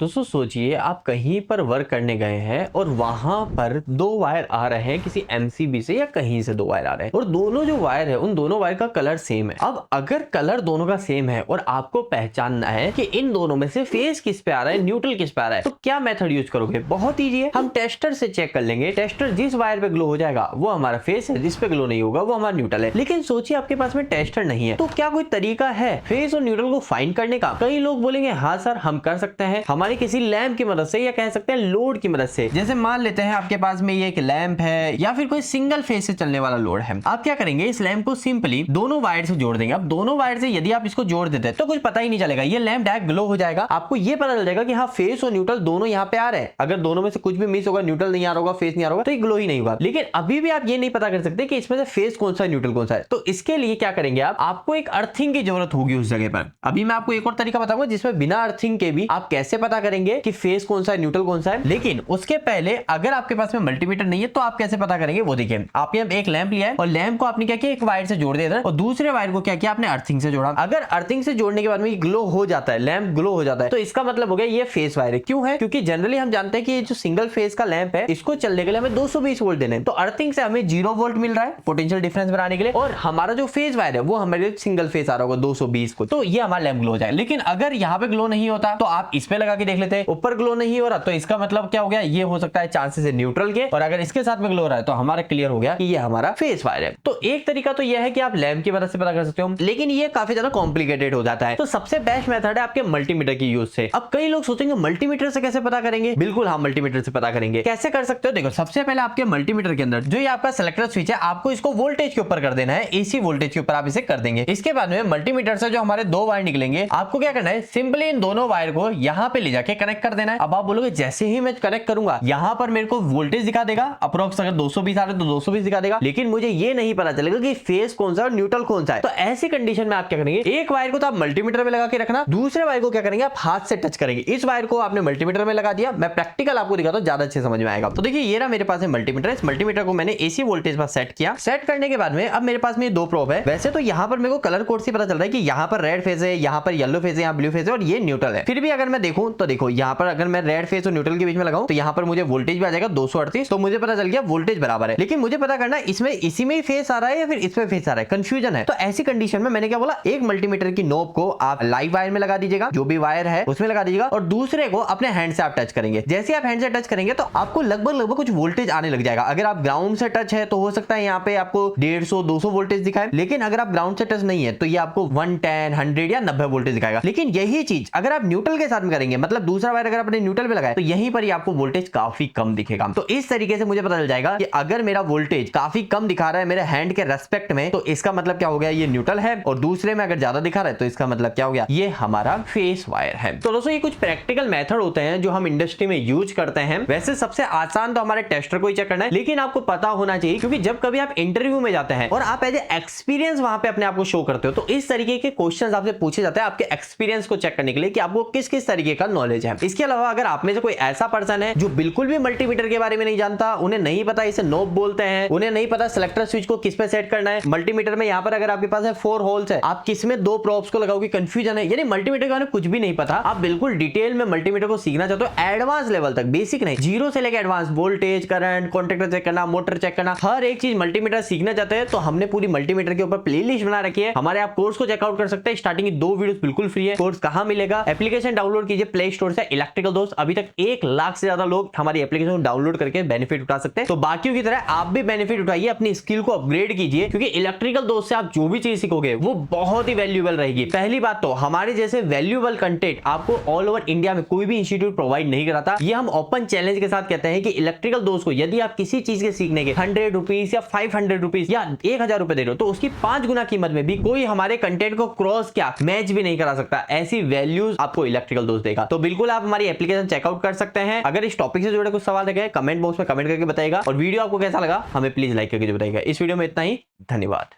दोस्तों सोचिए आप कहीं पर वर्क करने गए हैं और वहां पर दो वायर आ रहे हैं किसी एमसीबी से या कहीं से दो वायर आ रहे हैं और दोनों जो वायर है उन दोनों वायर का कलर सेम है। अब अगर कलर दोनों का सेम है और आपको पहचानना है कि इन दोनों में से फेस किस पे आ रहा है, न्यूट्रल किस पे आ रहा है, तो क्या मेथड यूज करोगे? बहुत ईजी है, हम टेस्टर से चेक कर लेंगे। टेस्टर जिस वायर पे ग्लो हो जाएगा वो हमारा फेस है, जिस पे ग्लो नहीं होगा वो हमारा न्यूट्रल है। लेकिन सोचिए आपके पास में टेस्टर नहीं है, तो क्या कोई तरीका है फेस और न्यूट्रल को फाइंड करने का? कई लोग बोलेंगे हाँ सर हम कर सकते हैं, हमारी किसी लैंप की मदद से या कह सकते हैं लोड की मदद से। जैसे मान लेते हैं आपके पास में ये एक लैंप है या फिर कोई सिंगल फेस से चलने वाला लोड है। आप क्या करेंगे, इस लैंप को सिंपली दोनों वायर से जोड़ देंगे। अब दोनों वायर से यदि आप इसको जोड़ देते हैं तो कुछ पता ही नहीं चलेगा, ये लैंप डायरेक्ट ग्लो हो जाएगा। आपको ये पता चल जाएगा कि हाँ फेस और न्यूट्रल दोनों यहाँ पे आ रहे हैं। अगर दोनों में से कुछ भी मिस होगा, न्यूट्रल नहीं आ रहा होगा, फेस नहीं आ रहा होगा, तो ये ग्लो ही नहीं होगा। लेकिन अभी भी आप ये नहीं पता कर सकते कि इसमें से फेस कौन सा है, न्यूट्रल कौन सा है। तो इसके लिए क्या करेंगे, आपको एक अर्थिंग की जरूरत होगी उस जगह पर। अभी मैं आपको एक और तरीका बताऊंगा जिसमें बिना अर्थिंग के भी आप कैसे पता करेंगे कि फेस कौन सा है, न्यूट्रल कौन सा है। लेकिन उसके पहले अगर आपके पास में मल्टीमीटर नहीं है तो आप कैसे पता करेंगे वो देखिए। आपने एक लैंप लिया है और लैंप को आपने क्या किया, एक वायर से जोड़ दिया इधर और दूसरे वायर को क्या किया, आपने अर्थिंग से जोड़ा। अगर अर्थिंग से जोड़ने के बाद में ग्लो हो जाता है, लैंप ग्लो हो जाता है, तो इसका मतलब हो गया ये फेस वायर है। क्यों है? क्योंकि जनरली हम जानते हैं कि ये जो सिंगल फेस का लैंप है इसको चलने के लिए हमें 220 वोल्ट देने हैं। तो अर्थिंग से हमें 0 वोल्ट मिल रहा है पोटेंशियल डिफरेंस बनाने के लिए, और हमारा जो फेस वायर है वो हमारे सिंगल फेस आ रहा होगा 220 को, तो ये हमारा लैंप ग्लो हो जाए। लेकिन अगर यहाँ पे ग्लो नहीं होता तो आप इस पे लगा के देख लेते हैं, ऊपर ग्लो नहीं हो रहा तो इसका मतलब क्या हो गया, ये हो सकता है चांसेस है न्यूट्रल के, और अगर इसके साथ में ग्लो हो रहा है तो हमारा क्लियर हो गया कि ये हमारा फेस वायर है। तो एक तरीका तो यह है कि आप लैंप की मदद से पता कर सकते हो, लेकिन ये काफी ज्यादा कॉम्प्लिकेटेड हो जाता है। तो सबसे बेस्ट मेथड है आपके मल्टीमीटर की यूज से। अब कई लोग सोचेंगे मल्टीमीटर से कैसे पता करेंगे? बिल्कुल हाँ, मल्टीमीटर से पता करेंगे। कैसे कर सकते हो? देखो सबसे पहले आपके मल्टीमीटर के अंदर जो ये आपका सेलेक्टर स्विच है, आपको इसको वोल्टेज के ऊपर कर देना है, एसी वोल्टेज के ऊपर आप इसे कर देंगे। इसके बाद में मल्टीमीटर से जो हमारे दो वायर निकलेंगे, आपको क्या करना है, सिंपली इन दोनों वायर को यहाँ पे ले जाके कनेक्ट कर देना है। अब आप बोलोगे जैसे ही मैं कनेक्ट करूंगा यहाँ पर मेरे को वोल्टेज दिखा देगा, अप्रोक्स अगर 220 आ रहे तो 220 दिखा देगा, लेकिन मुझे ये नहीं पता चलेगा कि फेस कौन सा और न्यूट्रल कौन सा है। तो ऐसी कंडीशन में आप क्या करेंगे, एक वायर को तो आप मल्टीमीटर में लगा के रखना, दूसरे वायर को क्या करेंगे, आप हाथ से टच करेंगे। इस वायर को आपने मल्टीमीटर में लगा दिया, मैं प्रैक्टिकल आपको दिखाता हूं, ज्यादा अच्छे समझ में आएगा। तो देखिए ये रहा मेरे पास है मल्टीमीटर, इस मल्टीमीटर को मैंने एसी वोल्टेज पर सेट किया। सेट करने के बाद में अब मेरे पास में दो प्रोब है। वैसे तो यहाँ पर मेरे को कलर कोड से पता चल रहा है कि यहाँ पर रेड फेज है, यहाँ पर येलो फेज है, यहाँ ब्लू फेज है और ये न्यूट्रल है। फिर भी अगर मैं देखूं तो देखो यहाँ पर अगर मैं रेड फेज और न्यूट्रल के बीच में लगाऊं तो यहाँ पर मुझे वोल्टेज भी आ जाएगा 238, तो मुझे पता चल गया वोल्टेज बराबर है। लेकिन मुझे पता करना है इसमें इसी में ही फेस आ रहा है या फिर इसमें फेस आ रहा है, कंफ्यूजन है। तो ऐसी कंडीशन में मैंने क्या बोला, एक मल्टीमीटर की नोब को आप लाइव वायर में लगा दीजिएगा, जो भी वायर है उसमें लगा दीजिएगा, और दूसरे को अपने हैंड से आप टच करेंगे। जैसे आप हैंड से टच करेंगे तो आपको लगभग कुछ वोल्टेज आने लग जाएगा। अगर आप ग्राउंड से टच है तो हो सकता है यहाँ पे आपको 150-200 वोल्टेज दिखाए, लेकिन अगर आप ग्राउंड से टच नहीं है तो ये आपको 110, 100 या 90 वोल्टेज दिखाएगा। लेकिन यही चीज अगर आप न्यूट्रल के साथ में करेंगे, मतलब दूसरा वायर अगर आपने न्यूट्रल पे लगाया तो यहीं पर ही आपको वोल्टेज काफी कम दिखेगा। तो इस तरीके से मुझे पता चल जाएगा कि अगर मेरा वोल्टेज काफी कम दिखा रहा है मेरे हैंड के रेस्पेक्ट में, तो इसका मतलब क्या हो गया, ये न्यूट्रल है, और दूसरे में अगर ज्यादा दिखा रहा है तो इसका मतलब क्या हो गया, ये हमारा फेस वायर है। तो दोस्तों ये कुछ प्रैक्टिकल मेथड होते हैं जो हम इंडस्ट्री में यूज करते हैं। वैसे सबसे आसान तो हमारे टेस्टर को ही चेक करना है, लेकिन आपको पता होना चाहिए, क्योंकि जब कभी आप इंटरव्यू में जाते हैं और आप एज ए एक्सपीरियंस वहां पे अपने आप को शो करते हो, तो इस तरीके के क्वेश्चंस आपसे पूछे जाते हैं आपके एक्सपीरियंस को चेक करने के लिए कि आपको किस किस तरीके का नॉलेज है। इसके अलावा अगर आप में से कोई ऐसा पर्सन है जो बिल्कुल भी मल्टीमीटर के बारे में नहीं जानता, उन्हें नहीं पता इसे नोब बोलते हैं, उन्हें नहीं पता सेलेक्टर स्विच को किस पे सेट करना है, मल्टीमीटर में यहाँ पर अगर आपके पास है 4 होल्स है, आप किस में 2 प्रोब्स को लगाओगे, कंफ्यूजन है, यानी मल्टीमीटर के बारे में कुछ भी नहीं पता, आप बिल्कुल डिटेल में मल्टीमीटर को सीखना चाहते हो एडवांस लेवल तक, बेसिक नहीं, जीरो से लेकर advance, voltage, current, contactor check करना, मोटर चेक करना, हर एक चीज मल्टीमीटर सीखना चाहते हैं, तो हमने पूरी मल्टीमीटर के ऊपर प्लेलिस्ट बना रखी है। हमारे आप कोर्स को चेकआउट कर सकते हैं, स्टार्टिंग की 2 वीडियोस बिल्कुल फ्री है। कोर्स कहां मिलेगा? एप्लीकेशन डाउनलोड कीजिए प्ले स्टोर से, इलेक्ट्रिकल दोस्त। अभी तक 1 लाख से ज्यादा लोग हमारी एप्लीकेशन को डाउनलोड करके बेनिफिट उठा सकते हैं, तो बाकियों की तरह आप भी बेनिफिट उठाइए, अपनी स्किल को अपग्रेड कीजिए, क्योंकि इलेक्ट्रिकल दोस्त से आप जो भी चीज सीखोगे वो बहुत ही वैल्यूएबल रहेगी। पहली बात तो हमारे जैसे वैल्यूएबल कंटेंट आपको ऑल ओवर इंडिया में कोई भी इंस्टीट्यूट प्रोवाइड नहीं कराता। ये हम ओपन चैलेंज के साथ कहते हैं कि इलेक्ट्रिकल दोस्त को यदि आप किसी चीज के सीखने के 100 रुपीज या 500 रुपीज या 1000 रुपए दे रहे हो, तो उसकी 5 गुना कीमत में भी कोई हमारे कंटेंट को क्रॉस क्या मैच भी नहीं करा सकता। ऐसी वैल्यूज आपको इलेक्ट्रिकल दोस्त देगा। तो बिल्कुल आप हमारी एप्लीकेशन चेकआउट कर सकते हैं। अगर इस टॉपिक से जुड़े कुछ सवाल रखे कमेंट बॉक्स में कमेंट करके बताइएगा, और वीडियो आपको कैसा लगा हमें प्लीज लाइक करके बताइएगा। इस वीडियो में इतना ही, धन्यवाद।